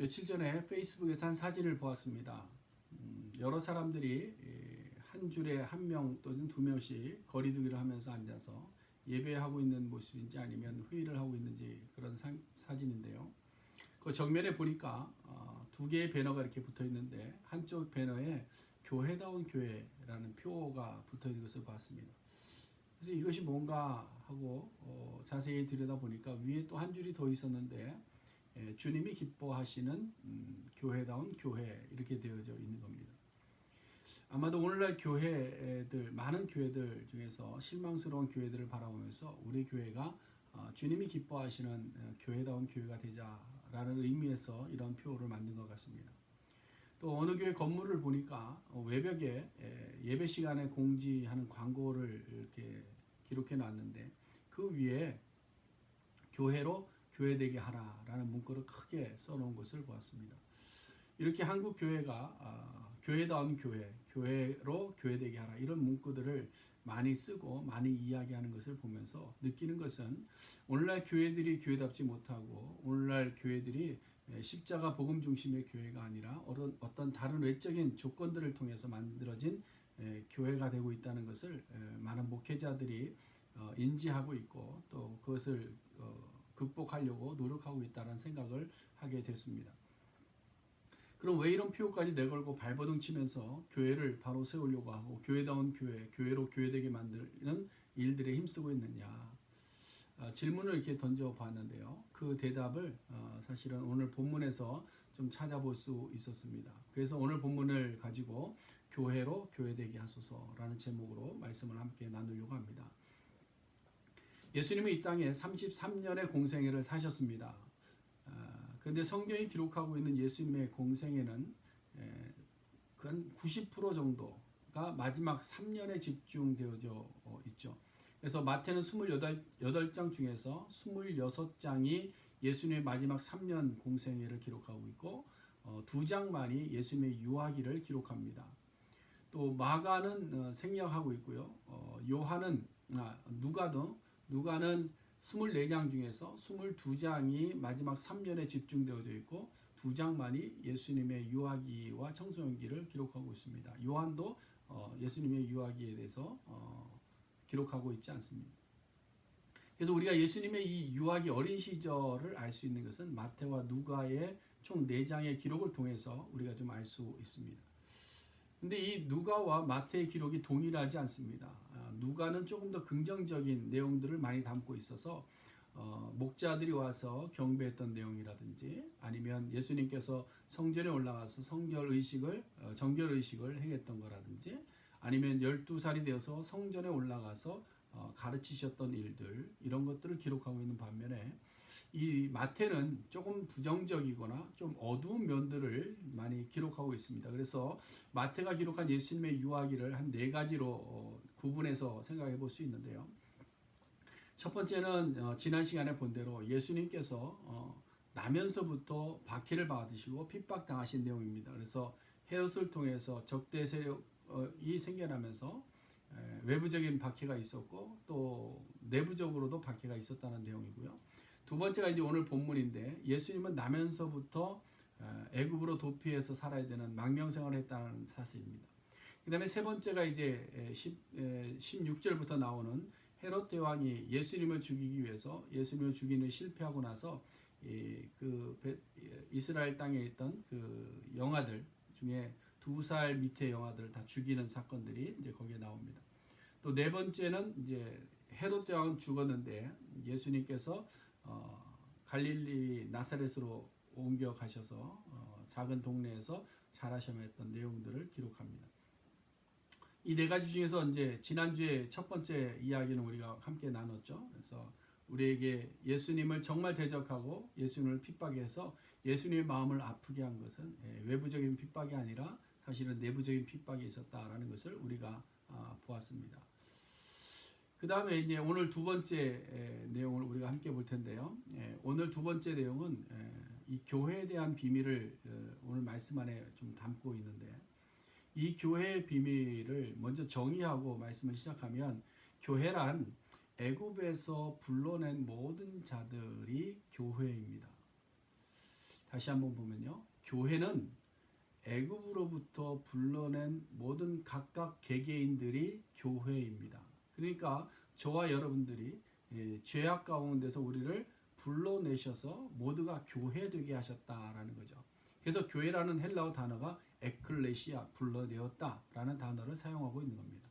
며칠 전에 페이스북에서 한 사진을 보았습니다. 여러 사람들이 한 줄에 한 명 또는 두 명씩 거리두기를 하면서 앉아서 예배하고 있는 모습인지 아니면 회의를 하고 있는지 그런 사진인데요. 그 정면에 보니까 두 개의 배너가 이렇게 붙어 있는데 한쪽 배너에 교회다운 교회라는 표가 붙어 있는 것을 봤습니다. 그래서 이것이 뭔가 하고 자세히 들여다보니까 위에 또 한 줄이 더 있었는데 주님이 기뻐하시는 교회다운 교회 이렇게 되어져 있는 겁니다. 아마도 오늘날 교회들, 많은 교회들 중에서 실망스러운 교회들을 바라보면서 우리 교회가 주님이 기뻐하시는 교회다운 교회가 되자라는 의미에서 이런 표를 만든 것 같습니다. 또 어느 교회 건물을 보니까 외벽에 예배 시간에 공지하는 광고를 이렇게 기록해 놨는데 그 위에 교회로 교회되게 하라라는 문구를 크게 써놓은 것을 보았습니다. 이렇게 한국 교회가 교회다운 교회, 교회로 교회되게 하라 이런 문구들을 많이 쓰고 많이 이야기하는 것을 보면서 느끼는 것은 오늘날 교회들이 교회답지 못하고 오늘날 교회들이 십자가 복음 중심의 교회가 아니라 어떤 다른 외적인 조건들을 통해서 만들어진 교회가 되고 있다는 것을 많은 목회자들이 인지하고 있고 또 그것을 극복하려고 노력하고 있다는 생각을 하게 됐습니다. 그럼 왜 이런 표까지 내걸고 발버둥 치면서 교회를 바로 세우려고 하고 교회다운 교회, 교회로 교회되게 만드는 일들에 힘쓰고 있느냐 질문을 이렇게 던져봤는데요. 그 대답을 사실은 오늘 본문에서 좀 찾아볼 수 있었습니다. 그래서 오늘 본문을 가지고 교회로 교회되게 하소서라는 제목으로 말씀을 함께 나누려고 합니다. 예수님은 이 땅에 33년의 공생애를 사셨습니다. 그런데 성경이 기록하고 있는 예수님의 공생애는 한 90% 정도가 마지막 3년에 집중되어져 있죠. 그래서 마태는 28장 중에서 26장이 예수님의 마지막 3년 공생애를 기록하고 있고 2장만이 예수님의 유아기를 기록합니다. 또 마가는 생략하고 있고요. 요한은 누가는 24장 중에서 22장이 마지막 3년에 집중되어져 있고 2장만이 예수님의 유아기와 청소년기를 기록하고 있습니다. 요한도 예수님의 유아기에 대해서 기록하고 있지 않습니다. 그래서 우리가 예수님의 이 유아기 어린 시절을 알 수 있는 것은 마태와 누가의 총 4장의 기록을 통해서 우리가 좀 알 수 있습니다. 근데 이 누가와 마태의 기록이 동일하지 않습니다. 누가는 조금 더 긍정적인 내용들을 많이 담고 있어서 목자들이 와서 경배했던 내용이라든지 아니면 예수님께서 성전에 올라가서 정결의식을 행했던 거라든지 아니면 12살이 되어서 성전에 올라가서 가르치셨던 일들 이런 것들을 기록하고 있는 반면에 이 마태는 조금 부정적이거나 좀 어두운 면들을 많이 기록하고 있습니다. 그래서 마태가 기록한 예수님의 유아기를 한 4가지로 구분해서 생각해 볼 수 있는데요. 첫 번째는 지난 시간에 본 대로 예수님께서 나면서부터 박해를 받으시고 핍박당하신 내용입니다. 그래서 헤롯을 통해서 적대 세력이 생겨나면서 외부적인 박해가 있었고 또 내부적으로도 박해가 있었다는 내용이고요. 두 번째가 이제 오늘 본문인데 예수님은 나면서부터 애굽으로 도피해서 살아야 되는 망명생활을 했다는 사실입니다. 그 다음에 세 번째가 이제 16절부터 나오는 헤롯 대왕이 예수님을 죽이기 위해서 예수님을 죽이는 실패하고 나서 이스라엘 땅에 있던 그 영아들 중에 2살 밑의 영아들을 다 죽이는 사건들이 이제 거기에 나옵니다. 또 네 번째는 이제 헤롯 대왕은 죽었는데 예수님께서 갈릴리 나사렛으로 옮겨 가셔서 작은 동네에서 자라셨던 내용들을 기록합니다. 이 4가지 중에서 이제 지난주에 첫 번째 이야기는 우리가 함께 나눴죠. 그래서 우리에게 예수님을 정말 대적하고 예수님을 핍박해서 예수님의 마음을 아프게 한 것은 외부적인 핍박이 아니라 사실은 내부적인 핍박이 있었다라는 것을 우리가 보았습니다. 그 다음에 이제 오늘 두 번째 내용을 우리가 함께 볼 텐데요. 오늘 두 번째 내용은 이 교회에 대한 비밀을 오늘 말씀 안에 좀 담고 있는데 이 교회의 비밀을 먼저 정의하고 말씀을 시작하면 교회란 애굽에서 불러낸 모든 자들이 교회입니다. 다시 한번 보면요. 교회는 애굽으로부터 불러낸 모든 각각 개개인들이 교회입니다. 그러니까 저와 여러분들이 죄악 가운데서 우리를 불러내셔서 모두가 교회되게 하셨다라는 거죠. 그래서 교회라는 헬라어 단어가 에클레시아, 불러내었다라는 단어를 사용하고 있는 겁니다.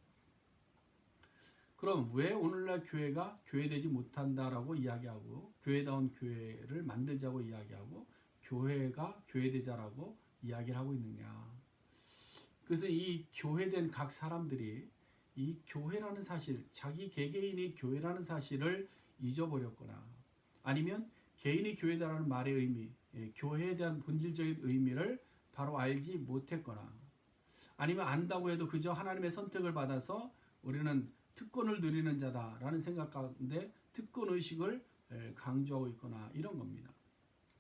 그럼 왜 오늘날 교회가 교회되지 못한다라고 이야기하고 교회다운 교회를 만들자고 이야기하고 교회가 교회되자라고 이야기를 하고 있느냐. 그래서 이 교회된 각 사람들이 이 교회라는 사실, 자기 개개인이 교회라는 사실을 잊어버렸거나 아니면 개인이 교회다라는 말의 의미, 교회에 대한 본질적인 의미를 바로 알지 못했거나 아니면 안다고 해도 그저 하나님의 선택을 받아서 우리는 특권을 누리는 자다라는 생각 가운데 특권의식을 강조하고 있거나 이런 겁니다.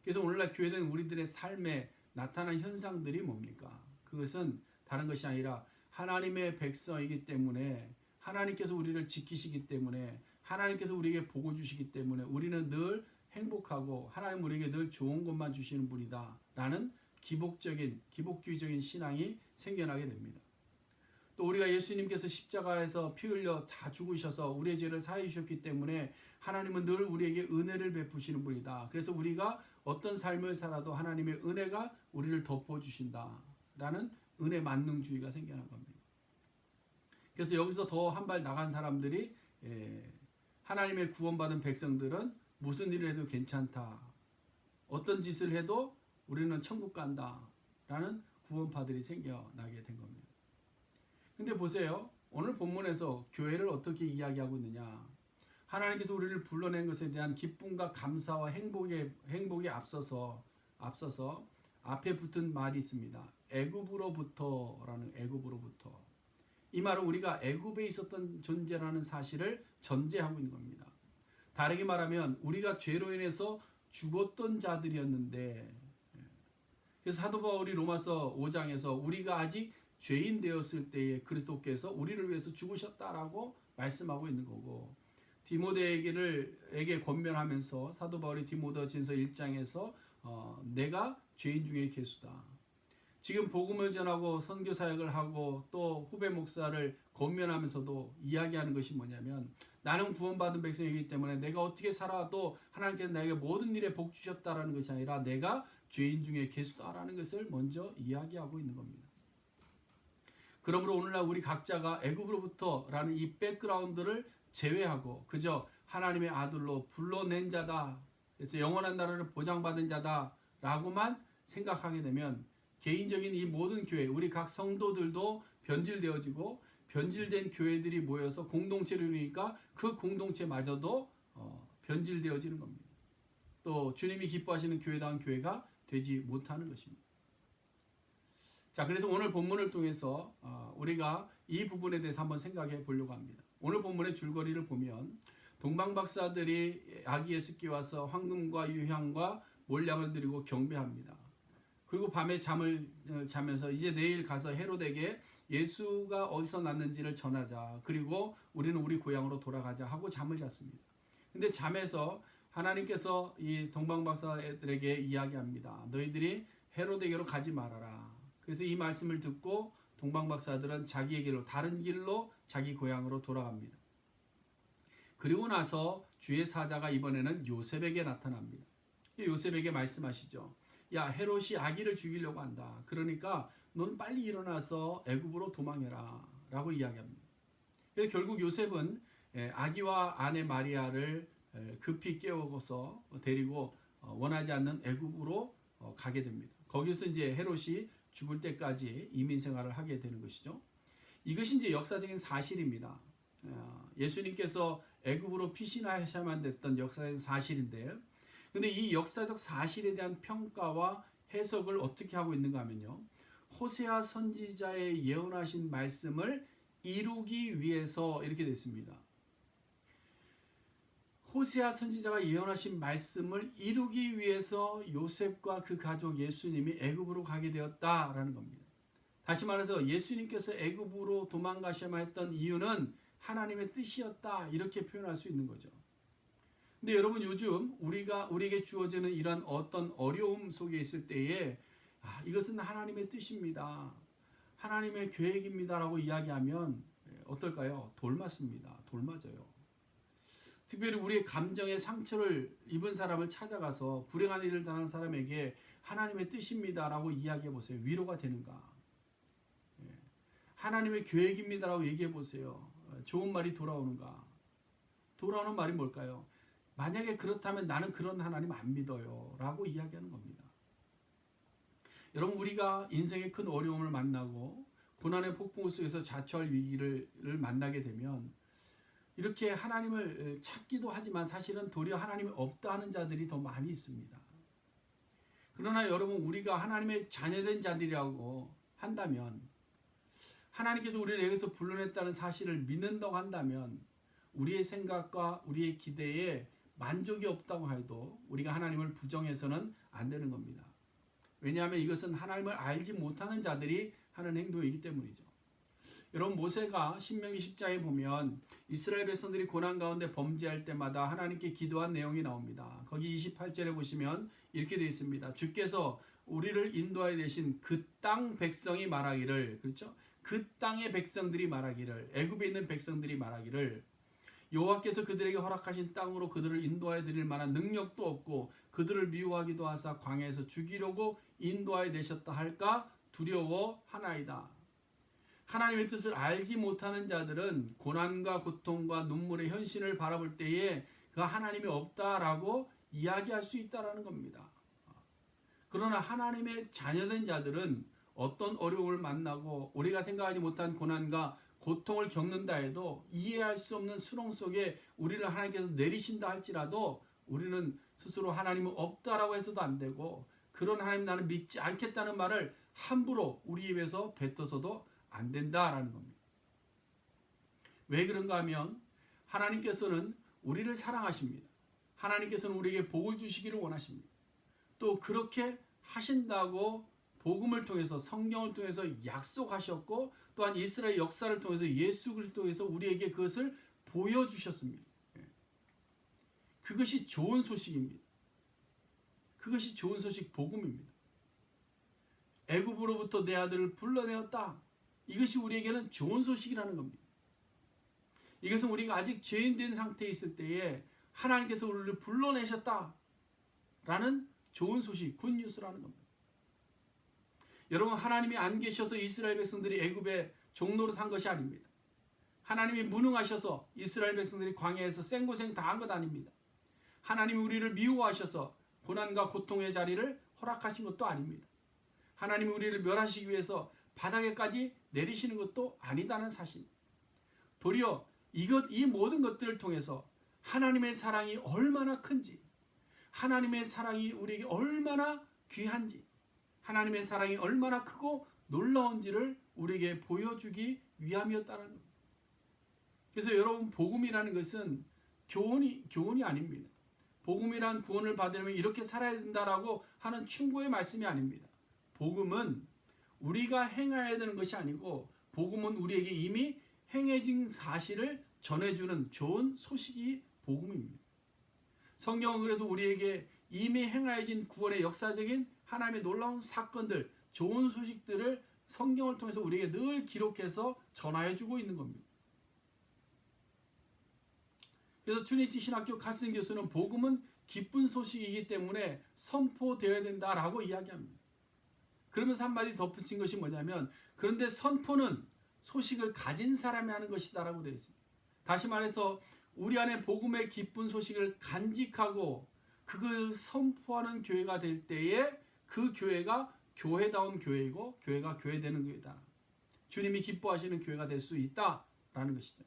그래서 오늘날 교회는 우리들의 삶에 나타난 현상들이 뭡니까? 그것은 다른 것이 아니라 하나님의 백성이기 때문에 하나님께서 우리를 지키시기 때문에 하나님께서 우리에게 복을 주시기 때문에 우리는 늘 행복하고 하나님 우리에게 늘 좋은 것만 주시는 분이다 라는 기복주의적인 신앙이 생겨나게 됩니다. 또 우리가 예수님께서 십자가에서 피 흘려 다 죽으셔서 우리의 죄를 사해 주셨기 때문에 하나님은 늘 우리에게 은혜를 베푸시는 분이다. 그래서 우리가 어떤 삶을 살아도 하나님의 은혜가 우리를 덮어주신다 라는 은혜 만능주의가 생겨난 겁니다. 그래서 여기서 더 한 발 나간 사람들이 하나님의 구원받은 백성들은 무슨 일을 해도 괜찮다. 어떤 짓을 해도 우리는 천국 간다 라는 구원파들이 생겨나게 된 겁니다. 근데 보세요. 오늘 본문에서 교회를 어떻게 이야기하고 있느냐. 하나님께서 우리를 불러낸 것에 대한 기쁨과 감사와 행복에 앞서서 앞에 붙은 말이 있습니다. 애굽으로부터라는 애굽으로부터. 이 말은 우리가 애굽에 있었던 존재라는 사실을 전제하고 있는 겁니다. 다르게 말하면 우리가 죄로 인해서 죽었던 자들이었는데 그래서 사도 바울이 로마서 5장에서 우리가 아직 죄인 되었을 때에 그리스도께서 우리를 위해서 죽으셨다라고 말씀하고 있는 거고 디모데에게 권면하면서 사도 바울이 디모데전서 1장에서 내가 죄인 중에 괴수다. 지금 복음을 전하고 선교 사역을 하고 또 후배 목사를 권면하면서도 이야기하는 것이 뭐냐면 나는 구원받은 백성이기 때문에 내가 어떻게 살아도 하나님께서 나에게 모든 일에 복 주셨다라는 것이 아니라 내가 죄인 중에 괴수다라는 것을 먼저 이야기하고 있는 겁니다. 그러므로 오늘날 우리 각자가 애굽으로부터라는 이 백그라운드를 제외하고 그저 하나님의 아들로 불러낸 자다. 그래서 영원한 나라를 보장받은 자다라고만 생각하게 되면 개인적인 이 모든 교회, 우리 각 성도들도 변질되어지고 변질된 교회들이 모여서 공동체를 이루니까 그 공동체마저도 변질되어지는 겁니다. 또 주님이 기뻐하시는 교회다운 교회가 되지 못하는 것입니다. 자, 그래서 오늘 본문을 통해서 우리가 이 부분에 대해서 한번 생각해 보려고 합니다. 오늘 본문의 줄거리를 보면 동방박사들이 아기 예수께 와서 황금과 유향과 몰약을 드리고 경배합니다. 그리고 밤에 잠을 자면서 이제 내일 가서 헤롯에게 예수가 어디서 났는지를 전하자. 그리고 우리는 우리 고향으로 돌아가자 하고 잠을 잤습니다. 근데 잠에서 하나님께서 이 동방박사들에게 이야기합니다. 너희들이 헤롯에게로 가지 말아라. 그래서 이 말씀을 듣고 동방박사들은 자기에게로 다른 길로 자기 고향으로 돌아갑니다. 그리고 나서 주의 사자가 이번에는 요셉에게 나타납니다. 요셉에게 말씀하시죠. 야, 헤롯이 아기를 죽이려고 한다. 그러니까 넌 빨리 일어나서 애굽으로 도망해라 라고 이야기합니다. 그래서 결국 요셉은 아기와 아내 마리아를 급히 깨워서 데리고 원하지 않는 애굽으로 가게 됩니다. 거기서 이제 헤롯이 죽을 때까지 이민 생활을 하게 되는 것이죠. 이것이 이제 역사적인 사실입니다. 예수님께서 애굽으로 피신하셔야만 됐던 역사적인 사실인데, 근데 이 역사적 사실에 대한 평가와 해석을 어떻게 하고 있는가 하면요. 호세아 선지자의 예언하신 말씀을 이루기 위해서 이렇게 됐습니다. 호세아 선지자가 예언하신 말씀을 이루기 위해서 요셉과 그 가족 예수님이 애굽으로 가게 되었다라는 겁니다. 다시 말해서 예수님께서 애굽으로 도망가셔야만 했던 이유는 하나님의 뜻이었다 이렇게 표현할 수 있는 거죠. 근데 여러분 요즘 우리에게 주어지는 이러한 어떤 어려움 속에 있을 때에 이것은 하나님의 뜻입니다. 하나님의 계획입니다라고 이야기하면 어떨까요? 돌맞습니다. 돌맞아요. 특별히 우리의 감정의 상처를 입은 사람을 찾아가서 불행한 일을 당한 사람에게 하나님의 뜻입니다라고 이야기해 보세요. 위로가 되는가? 하나님의 계획입니다라고 얘기해 보세요. 좋은 말이 돌아오는가? 돌아오는 말이 뭘까요? 만약에 그렇다면 나는 그런 하나님 안 믿어요 라고 이야기하는 겁니다. 여러분, 우리가 인생의 큰 어려움을 만나고 고난의 폭풍 속에서 자초할 위기를 만나게 되면 이렇게 하나님을 찾기도 하지만 사실은 도리어 하나님이 없다 하는 자들이 더 많이 있습니다. 그러나 여러분, 우리가 하나님의 자녀된 자들이라고 한다면, 하나님께서 우리를 여기서 불러냈다는 사실을 믿는다고 한다면 우리의 생각과 우리의 기대에 만족이 없다고 해도 우리가 하나님을 부정해서는 안 되는 겁니다. 왜냐하면 이것은 하나님을 알지 못하는 자들이 하는 행동이기 때문이죠. 여러분, 모세가 신명기 10장에 보면 이스라엘 백성들이 고난 가운데 범죄할 때마다 하나님께 기도한 내용이 나옵니다. 거기 28절에 보시면 이렇게 되어 있습니다. 주께서 우리를 인도하여 내신 그 땅 백성이 말하기를, 그렇죠? 그 땅의 백성들이 말하기를, 애굽에 있는 백성들이 말하기를, 여호와께서 그들에게 허락하신 땅으로 그들을 인도하여 드릴 만한 능력도 없고 그들을 미워하기도 하사 광야에서 죽이려고 인도하여 내셨다 할까 두려워하나이다. 하나님의 뜻을 알지 못하는 자들은 고난과 고통과 눈물의 현실을 바라볼 때에 그 하나님이 없다라고 이야기할 수 있다라는 겁니다. 그러나 하나님의 자녀된 자들은 어떤 어려움을 만나고 우리가 생각하지 못한 고난과 고통을 겪는다 해도 이해할 수 없는 수렁 속에 우리를 하나님께서 내리신다 할지라도 우리는 스스로 하나님은 없다라고 해서도 안 되고, 그런 하나님 나는 믿지 않겠다는 말을 함부로 우리 입에서 뱉어서도 안 된다라는 겁니다. 왜 그런가 하면 하나님께서는 우리를 사랑하십니다. 하나님께서는 우리에게 복을 주시기를 원하십니다. 또 그렇게 하신다고 복음을 통해서, 성경을 통해서 약속하셨고, 또한 이스라엘 역사를 통해서 예수 그리스도를 통해서 우리에게 그것을 보여주셨습니다. 그것이 좋은 소식입니다. 그것이 좋은 소식, 복음입니다. 애굽으로부터 내 아들을 불러내었다. 이것이 우리에게는 좋은 소식이라는 겁니다. 이것은 우리가 아직 죄인된 상태에 있을 때에 하나님께서 우리를 불러내셨다 라는 좋은 소식, 굿뉴스라는 겁니다. 여러분, 하나님이 안 계셔서 이스라엘 백성들이 애굽에 종노릇 한 것이 아닙니다. 하나님이 무능하셔서 이스라엘 백성들이 광야에서 생고생 당한 것 아닙니다. 하나님이 우리를 미워하셔서 고난과 고통의 자리를 허락하신 것도 아닙니다. 하나님이 우리를 멸하시기 위해서 바닥에까지 내리시는 것도 아니다는 사실. 도리어 이 모든 것들을 통해서 하나님의 사랑이 얼마나 큰지, 하나님의 사랑이 우리에게 얼마나 귀한지, 하나님의 사랑이 얼마나 크고 놀라운지를 우리에게 보여주기 위함이었다는 겁니다. 그래서 여러분, 복음이라는 것은 교훈이 아닙니다. 복음이란 구원을 받으려면 이렇게 살아야 된다라고 하는 충고의 말씀이 아닙니다. 복음은 우리가 행해야 되는 것이 아니고, 복음은 우리에게 이미 행해진 사실을 전해주는 좋은 소식이 복음입니다. 성경은 그래서 우리에게 이미 행하여진 구원의 역사적인 하나님의 놀라운 사건들, 좋은 소식들을 성경을 통해서 우리에게 늘 기록해서 전하여주고 있는 겁니다. 그래서 트리니티 신학교 카슨 교수는 복음은 기쁜 소식이기 때문에 선포되어야 된다라고 이야기합니다. 그러면서 한마디 덧붙인 것이 뭐냐면, 그런데 선포는 소식을 가진 사람이 하는 것이다라고 되어 있습니다. 다시 말해서 우리 안에 복음의 기쁜 소식을 간직하고 그걸 선포하는 교회가 될 때에 그 교회가 교회다운 교회이고 교회가 교회되는 교회다. 주님이 기뻐하시는 교회가 될 수 있다라는 것이죠.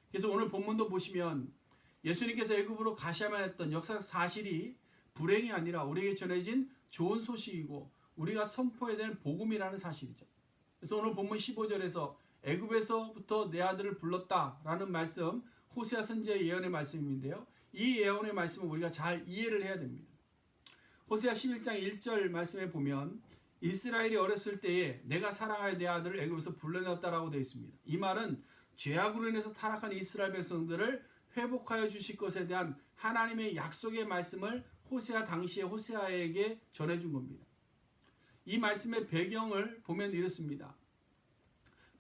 그래서 오늘 본문도 보시면 예수님께서 애굽으로 가셔야만 했던 역사적 사실이 불행이 아니라 우리에게 전해진 좋은 소식이고 우리가 선포해야 되는 복음이라는 사실이죠. 그래서 오늘 본문 15절에서 애굽에서부터 내 아들을 불렀다라는 말씀, 호세아 선지자의 예언의 말씀인데요. 이 예언의 말씀을 우리가 잘 이해를 해야 됩니다. 호세아 11장 1절 말씀에 보면 이스라엘이 어렸을 때에 내가 사랑하여 내 아들을 애굽에서 불러내었다라고 되어 있습니다. 이 말은 죄악으로 인해서 타락한 이스라엘 백성들을 회복하여 주실 것에 대한 하나님의 약속의 말씀을 호세아 당시에 호세아에게 전해준 겁니다. 이 말씀의 배경을 보면 이렇습니다.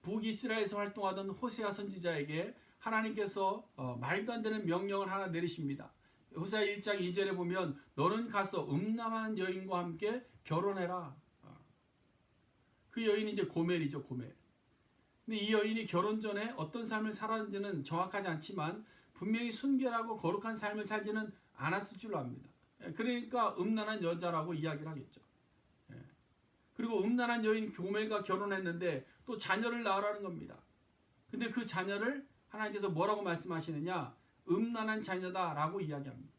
북이스라엘에서 활동하던 호세아 선지자에게 하나님께서 말도 안 되는 명령을 하나 내리십니다. 호세아 1장 2절에 보면 너는 가서 음란한 여인과 함께 결혼해라. 그 여인이 이제 고멜이죠, 고멜. 근데 이 여인이 결혼 전에 어떤 삶을 살았는지는 정확하지 않지만 분명히 순결하고 거룩한 삶을 살지는 않았을 줄로 압니다. 그러니까 음란한 여자라고 이야기를 하겠죠. 그리고 음란한 여인 고멜과 결혼했는데 또 자녀를 낳으라는 겁니다. 근데 그 자녀를 하나님께서 뭐라고 말씀하시느냐? 음란한 자녀다라고 이야기합니다.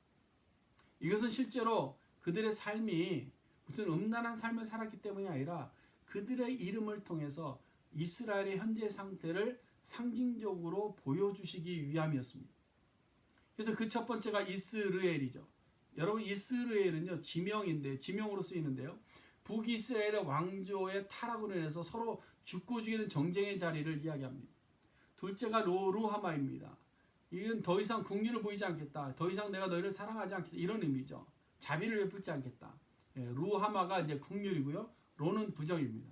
이것은 실제로 그들의 삶이 무슨 음란한 삶을 살았기 때문이 아니라 그들의 이름을 통해서 이스라엘의 현재 상태를 상징적으로 보여주시기 위함이었습니다. 그래서 그 첫 번째가 이스르엘이죠. 여러분 이스르엘은요 지명인데 지명으로 쓰이는데요. 북이스라엘의 왕조의 타락으로 인해서 서로 죽고 죽이는 정쟁의 자리를 이야기합니다. 둘째가 로루하마입니다. 이건 더 이상 국리를 보이지 않겠다. 더 이상 내가 너희를 사랑하지 않겠다. 이런 의미죠. 자비를 베풀지 않겠다. 루하마가 이제 국률이고요. 로는 부정입니다.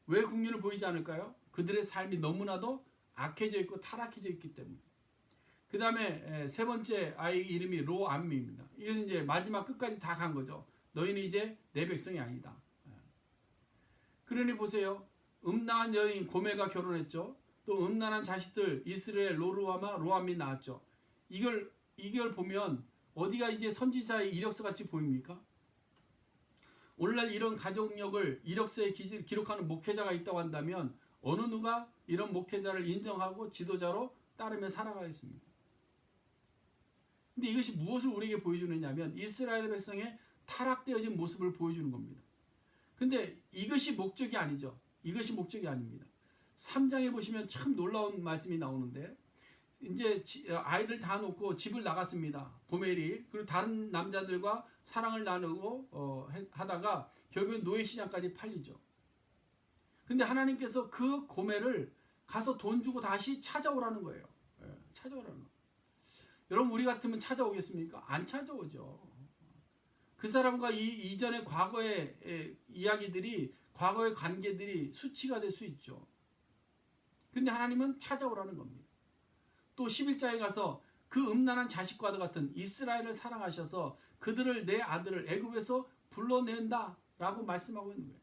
왜 국률을 보이지 않을까요? 그들의 삶이 너무나도 악해져 있고 타락해져 있기 때문에. 그 다음에 세 번째 아이 이름이 로암미입니다. 이것은 이제 마지막 끝까지 다 간 거죠. 너희는 이제 내 백성이 아니다. 그러니 보세요. 음란한 여인 고멜과 결혼했죠. 또 음란한 자식들 이스라엘 로루아마 로암이 낳았죠. 이걸 보면 어디가 이제 선지자의 이력서 같이 보입니까? 오늘날 이런 가족력을 이력서에 기록하는 목회자가 있다고 한다면 어느 누가 이런 목회자를 인정하고 지도자로 따르며 살아가겠습니까? 근데 이것이 무엇을 우리에게 보여주느냐면 이스라엘 백성의 타락되어진 모습을 보여주는 겁니다. 근데 이것이 목적이 아니죠. 이것이 목적이 아닙니다. 3장에 보시면 참 놀라운 말씀이 나오는데 이제 아이를 다 놓고 집을 나갔습니다. 고멜이. 그리고 다른 남자들과 사랑을 나누고 하다가 결국엔 노예시장까지 팔리죠. 근데 하나님께서 그 고멜을 가서 돈 주고 다시 찾아오라는 거예요. 찾아오라는 거예요. 여러분 우리 같으면 찾아오겠습니까? 안 찾아오죠. 그 사람과 이전의 과거의 이야기들이 과거의 관계들이 수치가 될 수 있죠. 근데 하나님은 찾아오라는 겁니다. 또 11장에 가서 그 음란한 자식과도 같은 이스라엘을 사랑하셔서 그들을 내 아들을 애굽에서 불러낸다라고 말씀하고 있는 거예요.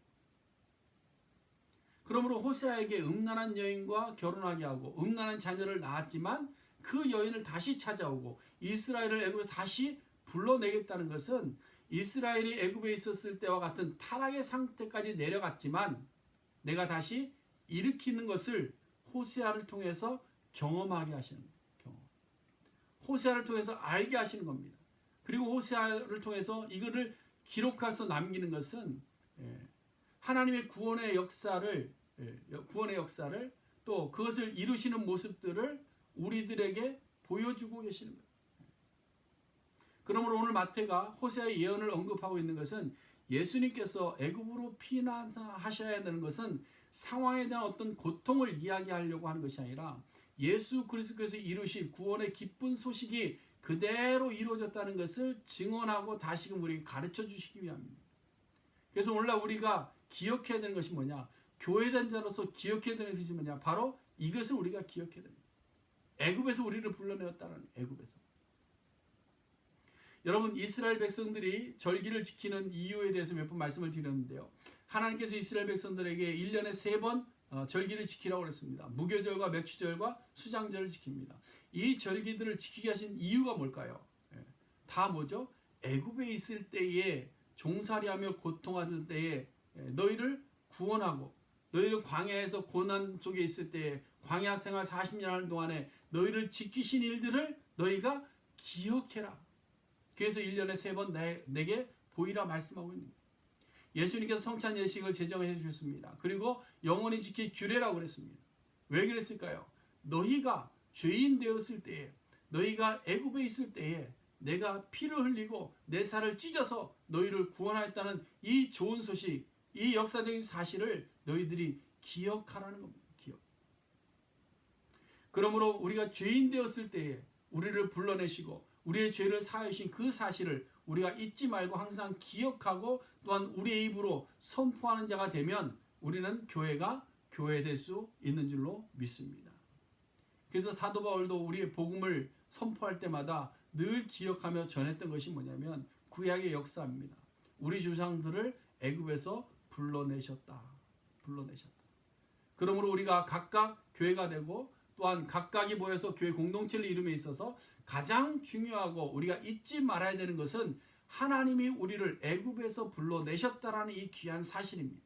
그러므로 호세아에게 음란한 여인과 결혼하게 하고 음란한 자녀를 낳았지만 그 여인을 다시 찾아오고 이스라엘을 애굽에서 다시 불러내겠다는 것은 이스라엘이 애굽에 있었을 때와 같은 타락의 상태까지 내려갔지만 내가 다시 일으키는 것을 호세아를 통해서 경험하게 하시는 거예요. 호세아를 통해서 알게 하시는 겁니다. 그리고 호세아를 통해서 이거를 기록해서 남기는 것은 하나님의 구원의 역사를 또 그것을 이루시는 모습들을 우리들에게 보여주고 계시는 거예요. 그러므로 오늘 마태가 호세아의 예언을 언급하고 있는 것은 예수님께서 애굽으로 피난하셔야 되는 것은 상황에 대한 어떤 고통을 이야기하려고 하는 것이 아니라 예수 그리스도께서 이루실 구원의 기쁜 소식이 그대로 이루어졌다는 것을 증언하고 다시금 우리에게 가르쳐 주시기 위함입니다. 그래서 오늘날 우리가 기억해야 되는 것이 뭐냐? 교회된 자로서 기억해야 되는 것이 뭐냐? 바로 이것을 우리가 기억해야 됩니다. 애굽에서 우리를 불러내었다는 애굽에서. 여러분 이스라엘 백성들이 절기를 지키는 이유에 대해서 몇 번 말씀을 드렸는데요. 하나님께서 이스라엘 백성들에게 1년에 3번 절기를 지키라고 그랬습니다. 무교절과 맥주절과 수장절을 지킵니다. 이 절기들을 지키게 하신 이유가 뭘까요? 다 뭐죠? 애굽에 있을 때에 종살이하며 고통하던 때에 너희를 구원하고 너희를 광야에서 고난 속에 있을 때에 광야 생활 40년 하는 동안에 너희를 지키신 일들을 너희가 기억해라. 그래서 1년에 3번 내게 보이라 말씀하고 있는 거예요. 예수님께서 성찬 예식을 제정해 주셨습니다. 그리고 영원히 지킬 규례라고 그랬습니다. 왜 그랬을까요? 너희가 죄인 되었을 때에 너희가 애굽에 있을 때에 내가 피를 흘리고 내 살을 찢어서 너희를 구원하였다는 이 좋은 소식, 이 역사적인 사실을 너희들이 기억하라는 겁니다. 기억. 그러므로 우리가 죄인 되었을 때에 우리를 불러내시고 우리의 죄를 사하신 그 사실을 우리가 잊지 말고 항상 기억하고 또한 우리의 입으로 선포하는 자가 되면 우리는 교회가 교회될 수 있는 줄로 믿습니다. 그래서 사도 바울도 우리의 복음을 선포할 때마다 늘 기억하며 전했던 것이 뭐냐면 구약의 역사입니다. 우리 조상들을 애굽에서 불러내셨다. 그러므로 우리가 각각 교회가 되고 또한 각각이 모여서 교회 공동체를 이룸에 있어서 가장 중요하고 우리가 잊지 말아야 되는 것은 하나님이 우리를 애굽에서 불러내셨다라는 이 귀한 사실입니다.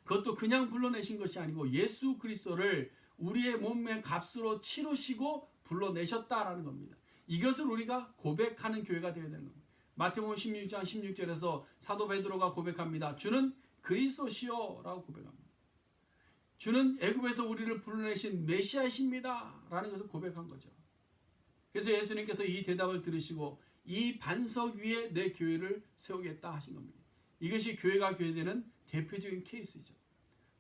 그것도 그냥 불러내신 것이 아니고 예수 그리스도를 우리의 몸의 값으로 치르시고 불러내셨다라는 겁니다. 이것을 우리가 고백하는 교회가 되어야 되는 겁니다. 마태복음 16장 16절에서 사도 베드로가 고백합니다. 주는 그리스도시요 라고 고백합니다. 주는 애굽에서 우리를 불러내신 메시아이십니다 라는 것을 고백한 거죠. 그래서 예수님께서 이 대답을 들으시고 이 반석 위에 내 교회를 세우겠다 하신 겁니다. 이것이 교회가 교회되는 대표적인 케이스죠.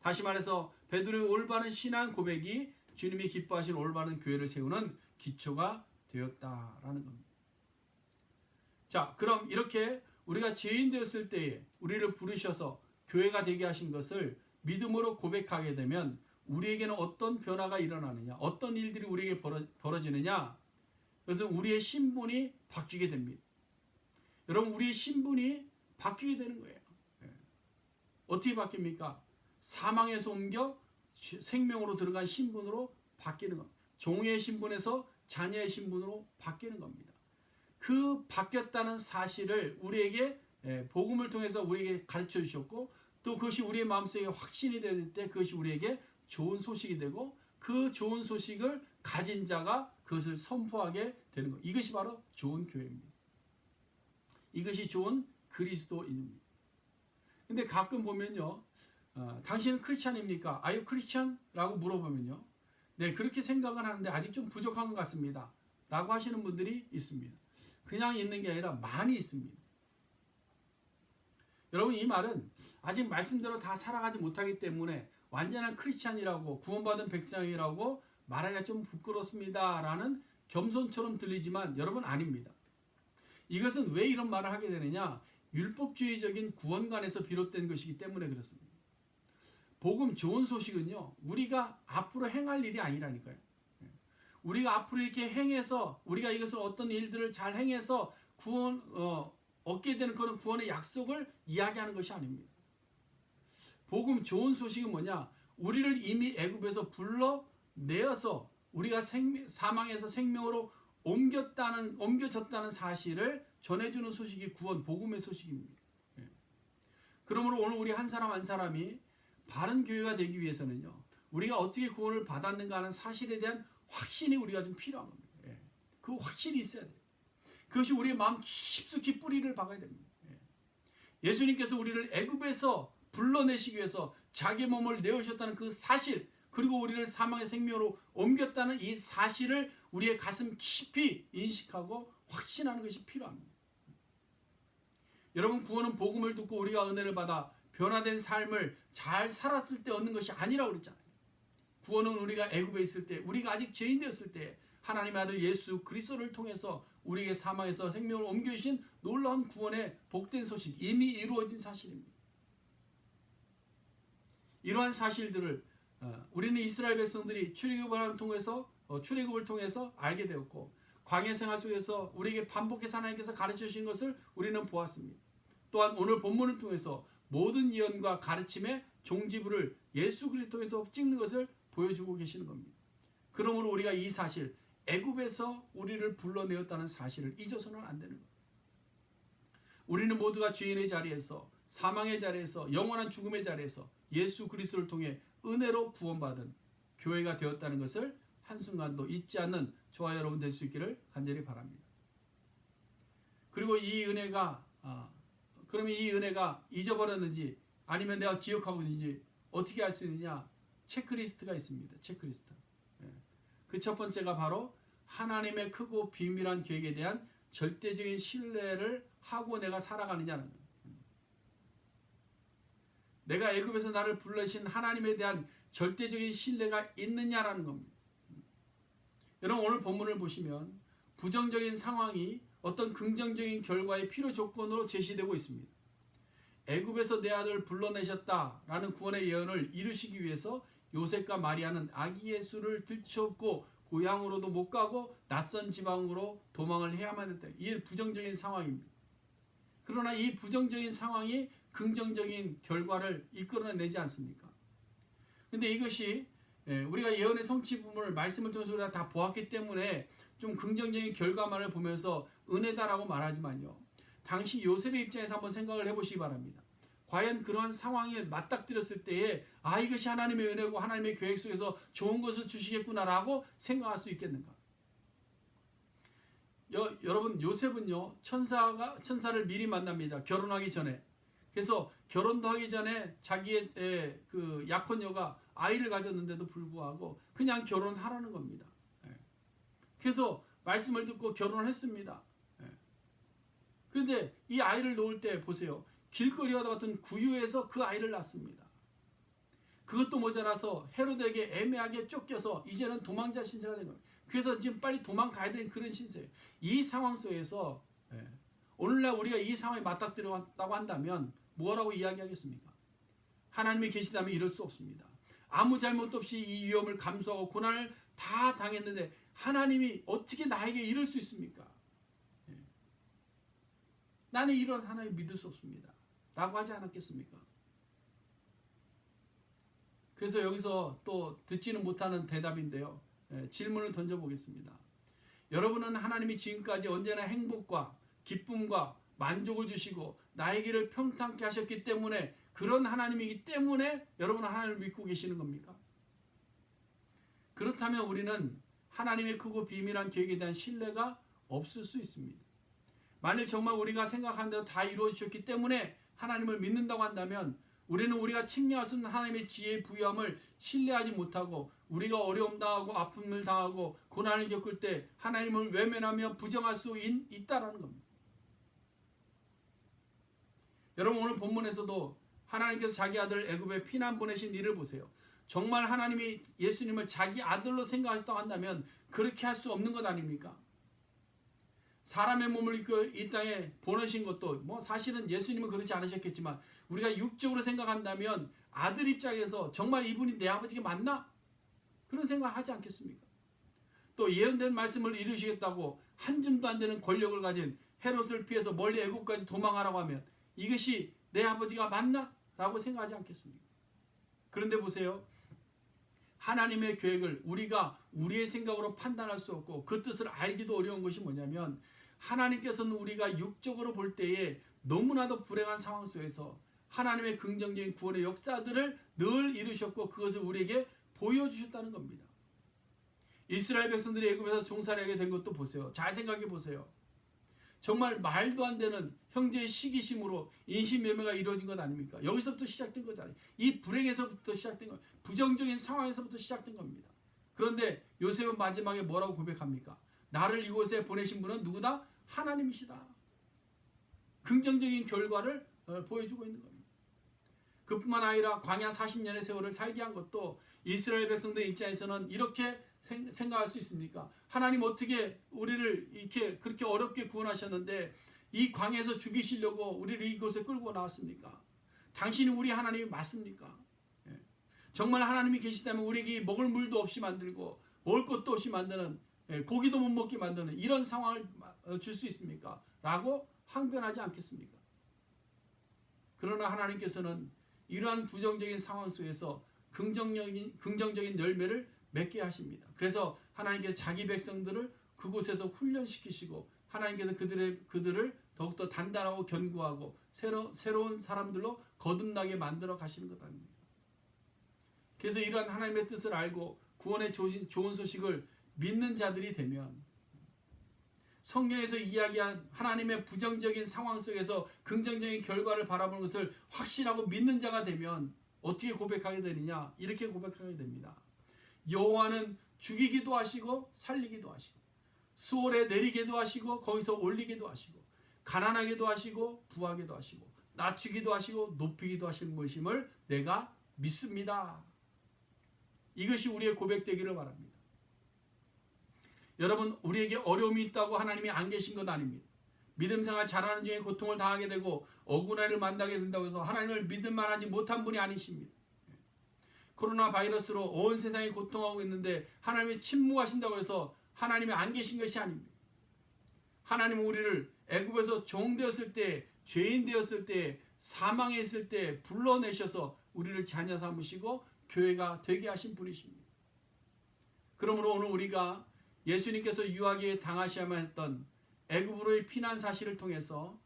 다시 말해서 베드로의 올바른 신앙 고백이 주님이 기뻐하신 올바른 교회를 세우는 기초가 되었다라는 겁니다. 자, 그럼 이렇게 우리가 죄인 되었을 때에 우리를 부르셔서 교회가 되게 하신 것을 믿음으로 고백하게 되면 우리에게는 어떤 변화가 일어나느냐, 어떤 일들이 우리에게 벌어지느냐, 그래서 우리의 신분이 바뀌게 됩니다. 여러분, 우리의 신분이 바뀌게 되는 거예요. 어떻게 바뀝니까? 사망에서 옮겨 생명으로 들어간 신분으로 바뀌는 겁니다. 종의 신분에서 자녀의 신분으로 바뀌는 겁니다. 그 바뀌었다는 사실을 우리에게 복음을 통해서 우리에게 가르쳐 주셨고 또 그것이 우리의 마음속에 확신이 될 때 그것이 우리에게 좋은 소식이 되고 그 좋은 소식을 가진 자가 그것을 선포하게 되는 것. 이것이 바로 좋은 교회입니다. 이것이 좋은 그리스도인입니다. 근데 가끔 보면요. 당신은 크리스찬입니까? Are you Christian? 라고 물어보면요. 네, 그렇게 생각은 하는데 아직 좀 부족한 것 같습니다. 라고 하시는 분들이 있습니다. 그냥 있는 게 아니라 많이 있습니다. 여러분, 이 말은 아직 말씀대로 다 살아가지 못하기 때문에 완전한 크리스찬이라고 구원받은 백성이라고 말하기가 좀 부끄럽습니다 라는 겸손처럼 들리지만 여러분 아닙니다. 이것은 왜 이런 말을 하게 되느냐? 율법주의적인 구원관에서 비롯된 것이기 때문에 그렇습니다. 복음 좋은 소식은요, 우리가 앞으로 행할 일이 아니라니까요. 우리가 앞으로 이렇게 행해서 우리가 이것을 어떤 일들을 잘 행해서 구원 얻게 되는 그런 구원의 약속을 이야기하는 것이 아닙니다. 복음 좋은 소식은 뭐냐? 우리를 이미 애굽에서 불러내어서 우리가 사망에서 생명으로 옮겨졌다는 사실을 전해주는 소식이 구원, 복음의 소식입니다. 그러므로 오늘 우리 한 사람 한 사람이 바른 교회가 되기 위해서는요, 우리가 어떻게 구원을 받았는가 하는 사실에 대한 확신이 우리가 좀 필요한 겁니다. 그 확신이 있어야 돼요. 그것이 우리의 마음 깊숙이 뿌리를 박아야 됩니다. 예수님께서 우리를 애굽에서 불러내시기 위해서 자기 몸을 내어주셨다는 그 사실, 그리고 우리를 사망의 생명으로 옮겼다는 이 사실을 우리의 가슴 깊이 인식하고 확신하는 것이 필요합니다. 여러분, 구원은 복음을 듣고 우리가 은혜를 받아 변화된 삶을 잘 살았을 때 얻는 것이 아니라고 그랬잖아요. 구원은 우리가 애굽에 있을 때, 우리가 아직 죄인 되었을 때 하나님의 아들 예수 그리스도를 통해서 우리에게 사망에서 생명을 옮겨주신 놀라운 구원의 복된 소식, 이미 이루어진 사실입니다. 이러한 사실들을 우리는 이스라엘 백성들이 출애굽을 통해서 알게 되었고, 광야 생활 속에서 우리에게 반복해서 하나님께서 가르쳐 주신 것을 우리는 보았습니다. 또한 오늘 본문을 통해서 모든 예언과 가르침의 종지부를 예수 그리스도에서 찍는 것을 보여주고 계시는 겁니다. 그러므로 우리가 이 사실, 애굽에서 우리를 불러내었다는 사실을 잊어서는 안 되는 겁니다. 우리는 모두가 죄인의 자리에서, 사망의 자리에서, 영원한 죽음의 자리에서 예수 그리스도를 통해 은혜로 구원받은 교회가 되었다는 것을 한순간도 잊지 않는 저와 여러분 될 수 있기를 간절히 바랍니다. 그리고 이 은혜가 그러면 이 은혜가 잊어버렸는지 아니면 내가 기억하고 있는지 어떻게 알 수 있느냐? 체크리스트가 있습니다. 체크리스트. 그 첫 번째가 바로 하나님의 크고 비밀한 계획에 대한 절대적인 신뢰를 하고 내가 살아가느냐는 거예요. 내가 애굽에서 나를 불러신 하나님에 대한 절대적인 신뢰가 있느냐라는 겁니다. 여러분 오늘 본문을 보시면 부정적인 상황이 어떤 긍정적인 결과의 필요 조건으로 제시되고 있습니다. 애굽에서 내 아들을 불러내셨다라는 구원의 예언을 이루시기 위해서 요셉과 마리아는 아기 예수를 들쳐업고 고향으로도 못 가고 낯선 지방으로 도망을 해야만 했다. 이게 부정적인 상황입니다. 그러나 이 부정적인 상황이 긍정적인 결과를 이끌어내지 않습니까? 근데 이것이 우리가 예언의 성취 부분을 말씀을 통해서 우리가 다 보았기 때문에 좀 긍정적인 결과만을 보면서 은혜다라고 말하지만요. 당시 요셉의 입장에서 한번 생각을 해보시기 바랍니다. 과연 그러한 상황에 맞닥뜨렸을 때에 이것이 하나님의 은혜고 하나님의 계획 속에서 좋은 것을 주시겠구나라고 생각할 수 있겠는가? 여러분 요셉은요 천사를 미리 만납니다. 결혼하기 전에. 그래서 결혼도 하기 전에 자기의 그 약혼녀가 아이를 가졌는데도 불구하고 그냥 결혼하라는 겁니다. 그래서 말씀을 듣고 결혼을 했습니다. 그런데 이 아이를 놓을 때 보세요. 길거리와 같은 구유에서 그 아이를 낳습니다. 그것도 모자라서 헤로데에게 애매하게 쫓겨서 이제는 도망자 신세가 된 겁니다. 그래서 지금 빨리 도망가야 되는 그런 신세예요. 이 상황 속에서 오늘날 우리가 이 상황에 맞닥뜨렸다고 한다면 뭐라고 이야기하겠습니까? 하나님이 계시다면 이럴 수 없습니다. 아무 잘못 없이 이 위험을 감수하고 고난을 다 당했는데 하나님이 어떻게 나에게 이럴 수 있습니까? 나는 이런 하나님 믿을 수 없습니다. 라고 하지 않았겠습니까? 그래서 여기서 또 듣지는 못하는 대답인데요. 질문을 던져보겠습니다. 여러분은 하나님이 지금까지 언제나 행복과 기쁨과 만족을 주시고 나의 길을 평탄케 하셨기 때문에 그런 하나님이기 때문에 여러분은 하나님을 믿고 계시는 겁니까? 그렇다면 우리는 하나님의 크고 비밀한 계획에 대한 신뢰가 없을 수 있습니다. 만일 정말 우리가 생각한 대로 다 이루어지셨기 때문에 하나님을 믿는다고 한다면 우리는 우리가 측량할 수 있는 하나님의 지혜의 부여함을 신뢰하지 못하고 우리가 어려움 당하고 아픔을 당하고 고난을 겪을 때 하나님을 외면하며 부정할 수 있다라는 겁니다. 여러분 오늘 본문에서도 하나님께서 자기 아들을 애굽에 피난 보내신 일을 보세요. 정말 하나님이 예수님을 자기 아들로 생각하셨다고 한다면 그렇게 할 수 없는 것 아닙니까? 사람의 몸을 입고 이 땅에 보내신 것도 사실은 예수님은 그렇지 않으셨겠지만 우리가 육적으로 생각한다면 아들 입장에서 정말 이분이 내 아버지가 맞나? 그런 생각을 하지 않겠습니까? 또 예언된 말씀을 이루시겠다고 한 줌도 안 되는 권력을 가진 헤롯을 피해서 멀리 애국까지 도망하라고 하면 이것이 내 아버지가 맞나? 라고 생각하지 않겠습니까? 그런데 보세요. 하나님의 계획을 우리가 우리의 생각으로 판단할 수 없고 그 뜻을 알기도 어려운 것이 뭐냐면 하나님께서는 우리가 육적으로 볼 때에 너무나도 불행한 상황 속에서 하나님의 긍정적인 구원의 역사들을 늘 이루셨고 그것을 우리에게 보여주셨다는 겁니다. 이스라엘 백성들이 애굽에서 종살이하게 된 것도 보세요. 잘 생각해 보세요. 정말 말도 안 되는 형제의 시기심으로 인신매매가 이루어진 것 아닙니까? 여기서부터 시작된 거잖아요. 이 불행에서부터 시작된 거, 부정적인 상황에서부터 시작된 겁니다. 그런데 요셉은 마지막에 뭐라고 고백합니까? 나를 이곳에 보내신 분은 누구다? 하나님이시다. 긍정적인 결과를 보여주고 있는 겁니다. 그뿐만 아니라 광야 40년의 세월을 살게 한 것도 이스라엘 백성들 입장에서는 이렇게 생각할 수 있습니까? 하나님 어떻게 우리를 이렇게 그렇게 어렵게 구원하셨는데 이 광야에서 죽이시려고 우리를 이곳에 끌고 나왔습니까? 당신이 우리 하나님이 맞습니까? 정말 하나님이 계시다면 우리에게 먹을 물도 없이 만들고 먹을 것도 없이 만드는 고기도 못 먹게 만드는 이런 상황을 줄 수 있습니까? 라고 항변하지 않겠습니까? 그러나 하나님께서는 이러한 부정적인 상황 속에서 긍정적인 열매를 맺게 하십니다. 그래서 하나님께서 자기 백성들을 그곳에서 훈련시키시고 하나님께서 그들을 더욱더 단단하고 견고하고 새로운 사람들로 거듭나게 만들어 가시는 것 아닙니까? 그래서 이러한 하나님의 뜻을 알고 구원의 좋은 소식을 믿는 자들이 되면 성경에서 이야기한 하나님의 부정적인 상황 속에서 긍정적인 결과를 바라보는 것을 확신하고 믿는 자가 되면 어떻게 고백하게 되느냐? 이렇게 고백하게 됩니다. 여호와는 죽이기도 하시고 살리기도 하시고 수월에 내리기도 하시고 거기서 올리기도 하시고 가난하게도 하시고 부하게도 하시고 낮추기도 하시고 높이기도 하시는 것임을 내가 믿습니다. 이것이 우리의 고백되기를 바랍니다. 여러분, 우리에게 어려움이 있다고 하나님이 안 계신 것 아닙니다. 믿음 생활 잘하는 중에 고통을 당하게 되고 억울한 일을 만나게 된다고 해서 하나님을 믿을 만하지 못한 분이 아니십니다. 코로나 바이러스로 온 세상이 고통하고 있는데 하나님이 침묵하신다고 해서 하나님이 안 계신 것이 아닙니다. 하나님은 우리를 애굽에서 종되었을 때, 죄인 되었을 때, 사망에 있을 때 불러내셔서 우리를 자녀 삼으시고 교회가 되게 하신 분이십니다. 그러므로 오늘 우리가 예수님께서 유하게 당하셔야만 했던 애굽으로의 피난 사실을 통해서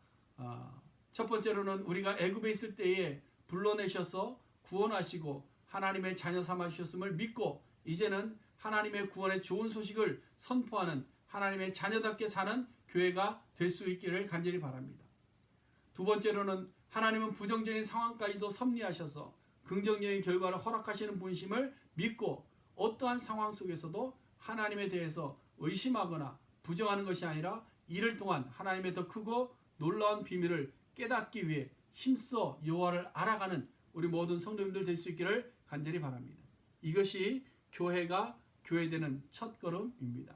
첫 번째로는 우리가 애굽에 있을 때에 불러내셔서 구원하시고 하나님의 자녀 삼아 주셨음을 믿고 이제는 하나님의 구원의 좋은 소식을 선포하는 하나님의 자녀답게 사는 교회가 될 수 있기를 간절히 바랍니다. 두 번째로는 하나님은 부정적인 상황까지도 섭리하셔서 긍정적인 결과를 허락하시는 분이심을 믿고 어떠한 상황 속에서도 하나님에 대해서 의심하거나 부정하는 것이 아니라 이를 통한 하나님의 더 크고 놀라운 비밀을 깨닫기 위해 힘써 여호와를 알아가는 우리 모든 성도님들 될 수 있기를 간절히 바랍니다. 이것이 교회가 교회되는 첫걸음입니다.